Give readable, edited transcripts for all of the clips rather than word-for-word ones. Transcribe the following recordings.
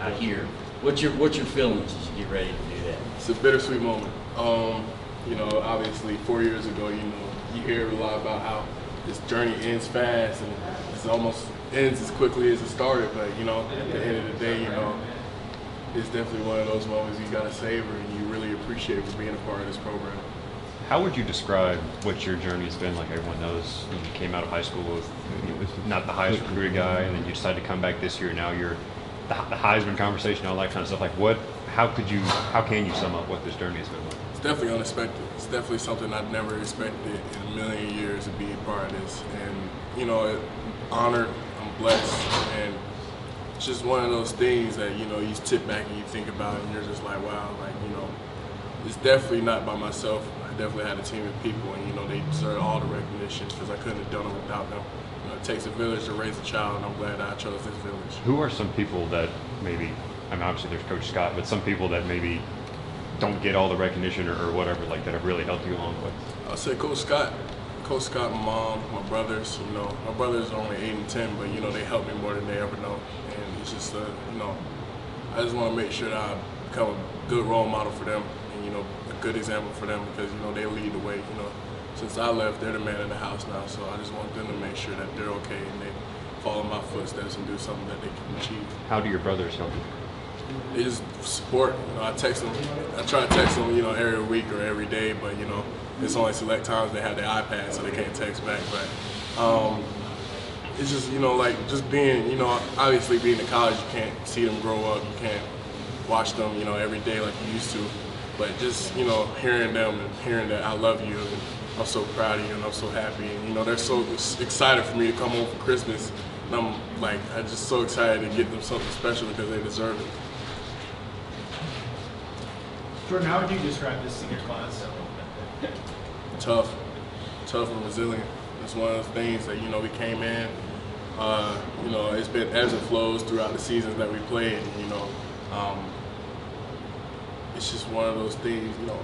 I hear. What's your feelings as you get ready to do that? It's a bittersweet moment. You know, obviously 4 years ago, you know, you hear a lot about how this journey ends fast and it almost ends as quickly as it started. But you know, at the end of the day, you know, it's definitely one of those moments you gotta savor and you really appreciate for being a part of this program. How would you describe what your journey has been? Like everyone knows, you came out of high school with not the highest recruited guy, and then you decided to come back this year. Now you're the Heisman conversation, all that kind of stuff. Like what? How can you sum up what this journey has been like? It's definitely unexpected. It's definitely something I'd never expected in a million years to be a part of this. And you know, honored, I'm blessed, and it's just one of those things that you know you sit back and you think about, and you're just like, wow, like you know, it's definitely not by myself. I definitely had a team of people, and you know, they deserve all the recognition because I couldn't have done it without them. You know, it takes a village to raise a child, and I'm glad that I chose this village. Who are some people that maybe? I mean, obviously there's Coach Scott, but some people that maybe don't get all the recognition or whatever, like that have really helped you along the way. I'll say Coach Scott, my mom, my brothers. You know, my brothers are only 8 and 10, but you know they help me more than they ever know, and it's just you know, I just want to make sure that I become a good role model for them, and you know, a good example for them because you know they lead the way. You know, since I left, they're the man of the house now, so I just want them to make sure that they're okay and they follow my footsteps and do something that they can achieve. How do your brothers help you? They just support. You know, I text them. I try to text them, you know, every week or every day, but you know, it's only select times they have their iPad, so they can't text back. But it's just, you know, like just being, you know, obviously being in college, you can't see them grow up. You can't watch them, you know, every day like you used to. But just, you know, hearing them and hearing that I love you and I'm so proud of you and I'm so happy, and you know, they're so excited for me to come home for Christmas, and I'm just so excited to get them something special because they deserve it. Jordan, how would you describe this senior class? Tough and resilient. It's one of those things that, you know, we came in, you know, it's been ebbs and flows throughout the seasons that we played, and, you know, it's just one of those things, you know,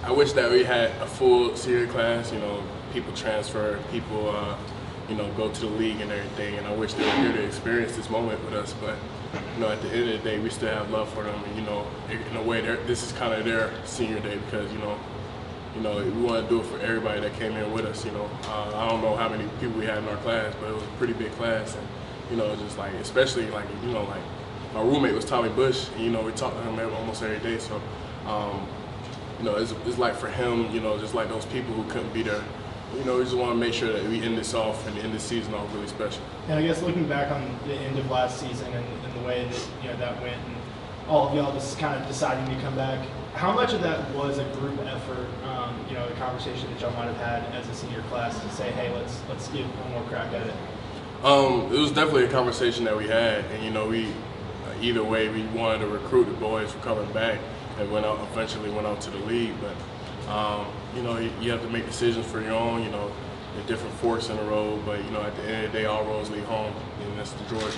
I wish that we had a full senior class, you know, people transfer, people, you know, go to the league and everything, and I wish they were here to experience this moment with us, but, you know, at the end of the day, we still have love for them, and, you know, in a way, this is kind of their senior day because, you know, we want to do it for everybody that came in with us, you know. I don't know how many people we had in our class, but it was a pretty big class, and, you know, just like, especially like, you know, like, my roommate was Tommy Bush, and, you know, we talked to him almost every day, so, you know, it's like for him, you know, just like those people who couldn't be there, you know, we just want to make sure that we end this off and end this season off really special. And I guess looking back on the end of last season and the way that, you know, that went, and all of y'all just kind of deciding to come back, how much of that was a group effort, you know, the conversation that y'all might have had as a senior class to say, hey, let's give one more crack at it? It was definitely a conversation that we had, and, you know, we either way, we wanted to recruit the boys for coming back and eventually went out to the league. But, you know, you have to make decisions for your own, you know, the different forks in the road. But, you know, at the end of the day, all roads lead home, and that's the Georgia.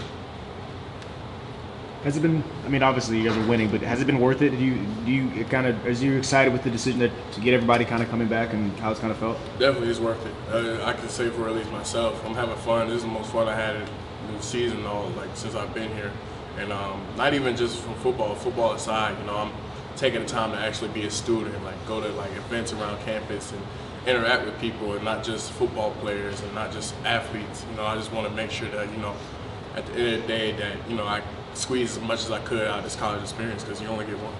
Has it been? I mean, obviously you guys are winning, but has it been worth it? Do you kind of, are you excited with the decision to get everybody kind of coming back and how it's kind of felt? Definitely, it's worth it. I can say for at least myself, I'm having fun. This is the most fun I had in the season, since I've been here, and not even just from football aside. You know, I'm taking the time to actually be a student, like go to like events around campus and interact with people, and not just football players and not just athletes. You know, I just want to make sure that, you know, at the end of the day, that, you know, I squeeze as much as I could out of this college experience because you only get one.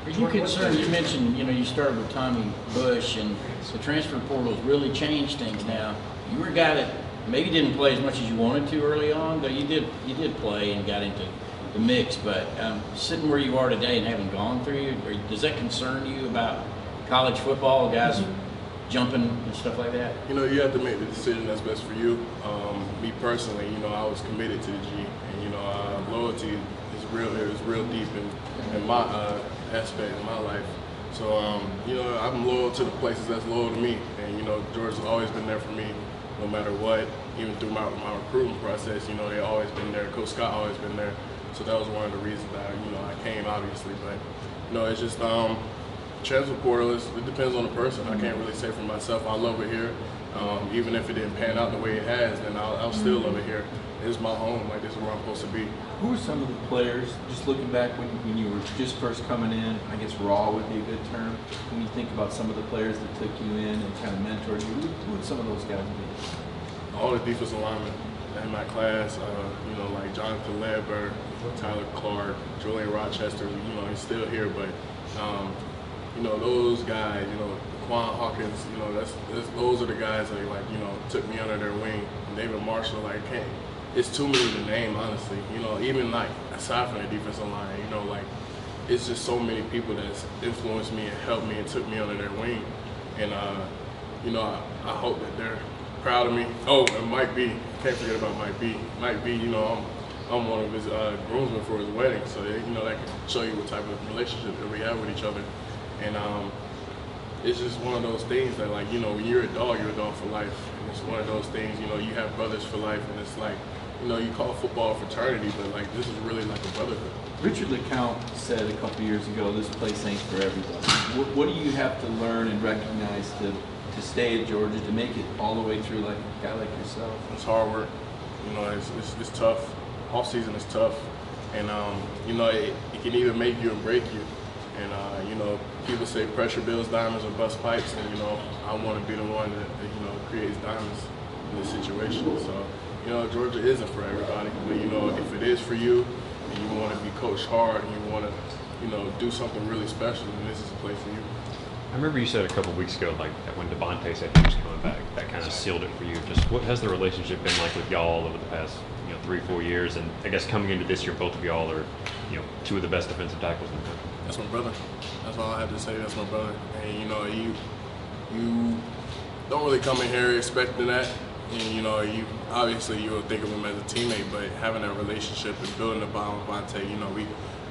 Are you concerned? You mentioned, you know, you started with Tommy Bush, and the transfer portal has really changed things now. You were a guy that maybe didn't play as much as you wanted to early on, but you did play and got into the mix. But sitting where you are today and having gone through, does that concern you about college football, guys jumping and stuff like that? You know, you have to make the decision that's best for you. Me personally, you know, I was committed to the G, and you know, loyalty is real deep in my aspect in my life. So, you know, I'm loyal to the places that's loyal to me, and you know, Georgia's always been there for me, no matter what. Even through my recruiting process, you know, they always been there. Coach Scott always been there. So that was one of the reasons that, you know, I came, obviously. But you know, it's just transfer portal it depends on the person. I can't really say for myself. I love it here. Even if it didn't pan out the way it has, then I'll still love it here. it's my home. Like, this is where I'm supposed to be. Who are some of the players, just looking back when you were just first coming in, I guess raw would be a good term, when you think about some of the players that took you in and kind of mentored you, who would some of those guys be? All the defensive linemen in my class, you know, like Jonathan Ledbetter, Tyler Clark, Julian Rochester, you know, he's still here, but, you know, those guys, you know, Quan Hawkins, you know, those are the guys that, like, you know, took me under their wing. And David Marshall, like, it's too many to name, honestly. You know, even, like, aside from the defensive line, you know, like, it's just so many people that's influenced me and helped me and took me under their wing. And, you know, I hope that they're proud of me. Oh, and Mike B. Can't forget about Mike B. Mike B, you know, I'm one of his groomsmen for his wedding, so, you know, that can show you what type of relationship that we have with each other. And it's just one of those things that, like, you know, when you're a dog for life. And it's one of those things, you know, you have brothers for life, and it's like, you know, you call football fraternity, but, like, this is really like a brotherhood. Richard LeCounte said a couple years ago, this place ain't for everybody. What do you have to learn and recognize to stay at Georgia, to make it all the way through like a guy like yourself? It's hard work. You know, it's tough. Off season is tough. And, you know, it can either make you or break you. And, you know, people say pressure builds diamonds or busts pipes, and, you know, I want to be the one that, you know, creates diamonds in this situation. So, you know, Georgia isn't for everybody, but, you know, if it is for you and you want to be coached hard and you want to, you know, do something really special, then this is a place for you. I remember you said a couple of weeks ago, like when Devontae said he was coming back, that kind of sealed it for you. Just what has the relationship been like with y'all over the past, you know, 3-4 years? And I guess coming into this year, both of y'all are, you know, two of the best defensive tackles in the country. That's my brother. That's all I have to say. That's my brother. And, you know, you don't really come in here expecting that. And, you know, obviously you will think of him as a teammate, but having that relationship and building the bond with Vontae, you know,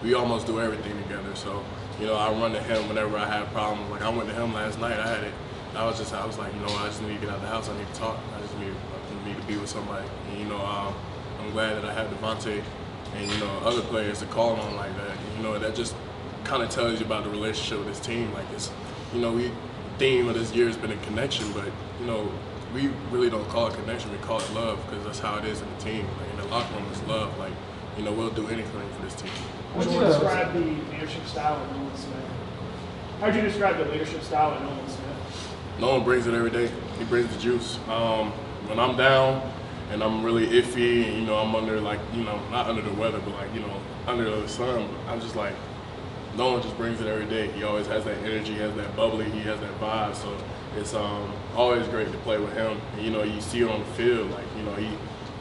we almost do everything together. So, you know, I run to him whenever I have problems. Like, I went to him last night. I was like, you know, I just need to get out of the house. I need to talk. I just need to be with somebody. And, you know, I'm glad that I have Devontae and, you know, other players to call on like that. And, you know, that just kind of tells you about the relationship with this team. Like, it's, you know, the theme of this year has been a connection, but, you know, we really don't call it connection. We call it love, because that's how it is in the team. Like, in the locker room, it's love. Like, you know, we'll do anything for this team. How would you describe the leadership style of Nolan Smith? How would you describe the leadership style of Nolan Smith? Nolan brings it every day. He brings the juice. When I'm down and I'm really iffy, and, you know, I'm under, like, you know, not under the weather, but, like, you know, under the sun, I'm just like, Nolan just brings it every day. He always has that energy, he has that bubbly, he has that vibe. So it's always great to play with him. And, you know, you see it on the field, like, you know, he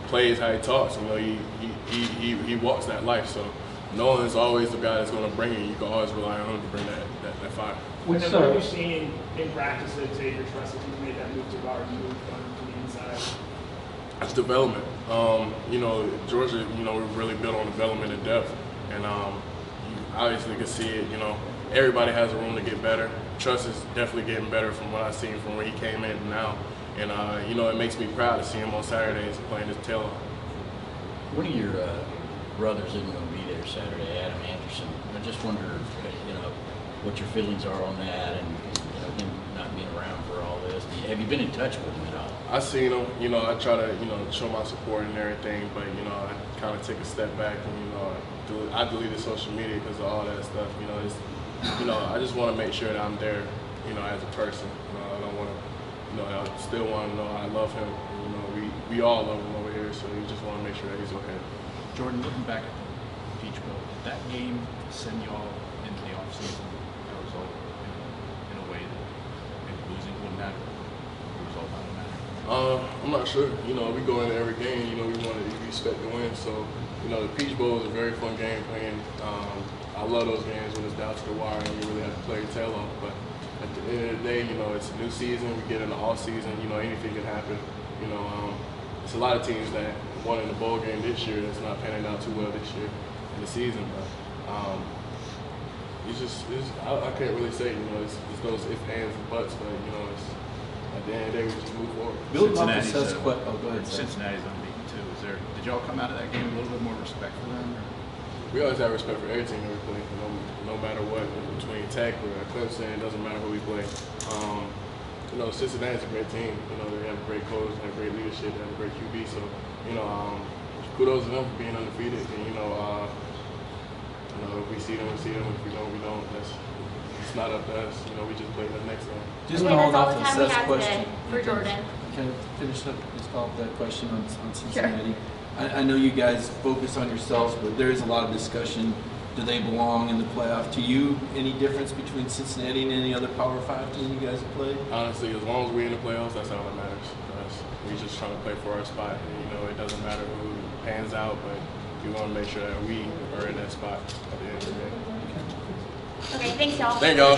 plays how he talks. You know, he walks that life. So Nolan's always the guy that's going to bring it. You can always rely on him to bring that fire. What have you seen in practice that Xavier Truss, he's made that move to guard, move to the inside? It's development. You know, Georgia, you know, we've really built on development and depth. And you obviously can see it, you know, everybody has a room to get better. Truss is definitely getting better from what I've seen from where he came in to now. And, you know, it makes me proud to see him on Saturdays playing his tail off. One of your brothers isn't going to be there Saturday, Adam Anderson. I just wonder, you know, what your feelings are on that, and, you know, him not being around for all this. Have you been in touch with him at all? I seen him, you know, I try to, you know, show my support and everything, but, you know, I kind of take a step back and, you know, I deleted social media because of all that stuff. You know, you know, I just want to make sure that I'm there, you know, as a person. You know, I don't want to, you know, I still want to know I love him. You know, we all love him over here, so you just want to make sure that he's okay. Jordan, looking back at the Peach Bowl, did that game send y'all into the offseason a result in a way that maybe losing wouldn't matter? The result wouldn't matter? I'm not sure. You know, we go into every game, you know, we expect to win. So, you know, the Peach Bowl is a very fun game playing. I love those games when it's down to the wire and you really have to play your tail off. But at the end of the day, you know, it's a new season. We get in the off season. You know, anything can happen. You know, it's a lot of teams that won in the bowl game this year that's not panning out too well this year in the season. But I can't really say. You know, it's those ifs, ands, and buts. But you know, it's at the end of the day, we just move forward. Building off the Cincinnati's, go ahead. Sam. Cincinnati's unbeaten too. Did y'all come out of that game a little bit more respect for them? Or? We always have respect for every team that we play, no matter what, between Tech or Clemson, it doesn't matter who we play. You know, Cincinnati's a great team. You know, they have a great coach, they have great leadership, they have a great QB. So, you know, kudos to them for being undefeated. And if we see them, we see them. If we don't, we don't. It's not up to us. We just play the next game. Just Okay, following that's all off the of time we Seth's have question. today for Jordan. Can I finish up, just follow up that question on Cincinnati? I know you guys focus on yourselves, but there is a lot of discussion. Do they belong in the playoff? To you, any difference between Cincinnati and any other Power 5 team you guys have played? Honestly, as long as we're in the playoffs, that's all that matters for us. We're just trying to play for our spot. And, it doesn't matter who pans out, but we want to make sure that we are in that spot at the end of the day. Okay, thanks, y'all. Thank y'all.